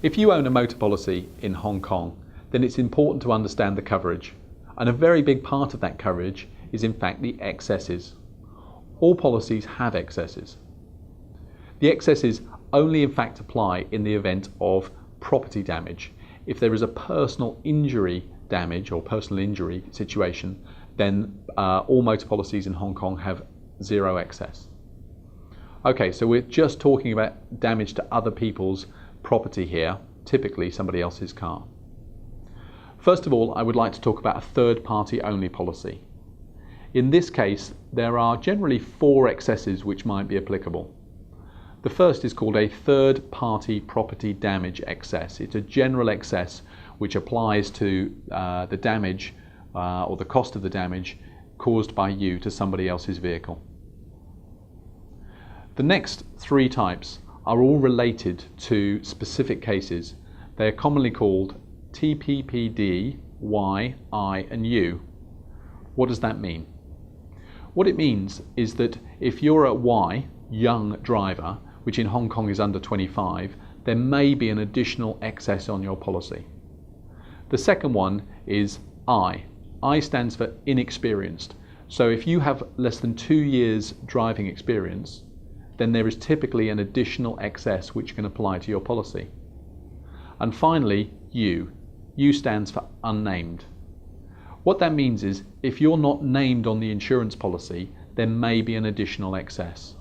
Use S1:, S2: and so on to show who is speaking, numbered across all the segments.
S1: If you own a motor policy in Hong Kong, then it's important to understand the coverage. And a very big part of that coverage is in fact the excesses. All policies have excesses. The excesses only in fact apply in the event of property damage. If there is a personal injury damage or personal injury situation, then all motor policies in Hong Kong have zero excess. Okay, so we're just talking about damage to other people's property here, typically somebody else's car. First of all, I would like to talk about a third party only policy. In this case, there are generally 4 excesses which might be applicable. The first is called a third party property damage excess. It's a general excess which applies to the damage or the cost of the damage caused by you to somebody else's vehicle. The next 3 types are all related to specific cases. They are commonly called TPPD, Y, I and U. What does that mean? What it means is that if you're a Y, young driver, which in Hong Kong is under 25, there may be an additional excess on your policy. The second one is I. I stands for inexperienced. So if you have less than 2 years driving experience, then there is typically an additional excess which can apply to your policy. And finally, U. U stands for unnamed. What that means is if you're not named on the insurance policy, there may be an additional excess.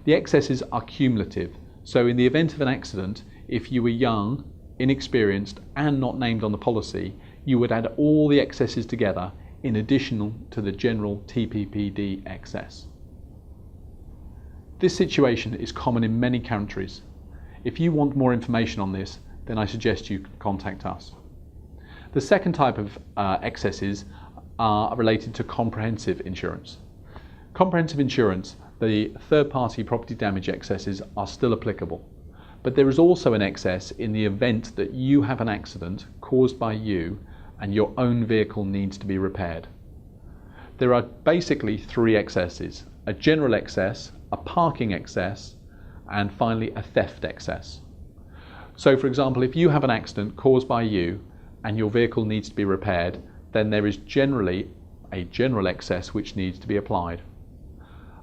S1: The excesses are cumulative, so in the event of an accident, if you were young, inexperienced and not named on the policy, you would add all the excesses together in addition to the general TPPD excess. This situation is common in many countries. If you want more information on this, then I suggest you contact us. The second type of excesses are related to comprehensive insurance. Comprehensive insurance, the third-party property damage excesses are still applicable, but there is also an excess in the event that you have an accident caused by you and your own vehicle needs to be repaired. There are basically 3 excesses: a general excess, a parking excess, and finally a theft excess. So for example, if you have an accident caused by you and your vehicle needs to be repaired, then there is generally a general excess which needs to be applied.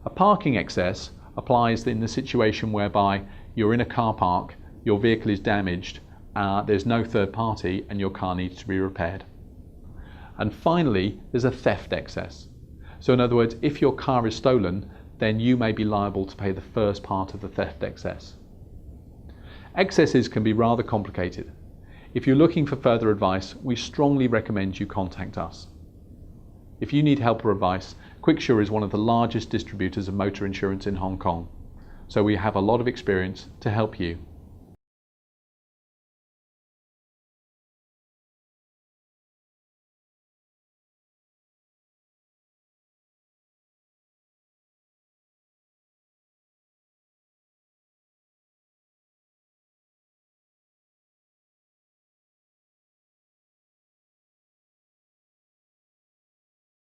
S1: A parking excess applies in the situation whereby you're in a car park, your vehicle is damaged, there's no third party and your car needs to be repaired. And finally, there's a theft excess. So in other words, if your car is stolen, then you may be liable to pay the first part of the theft excess. Excesses can be rather complicated. If you're looking for further advice, we strongly recommend you contact us. If you need help or advice, QuickSure is one of the largest distributors of motor insurance in Hong Kong, so we have a lot of experience to help you.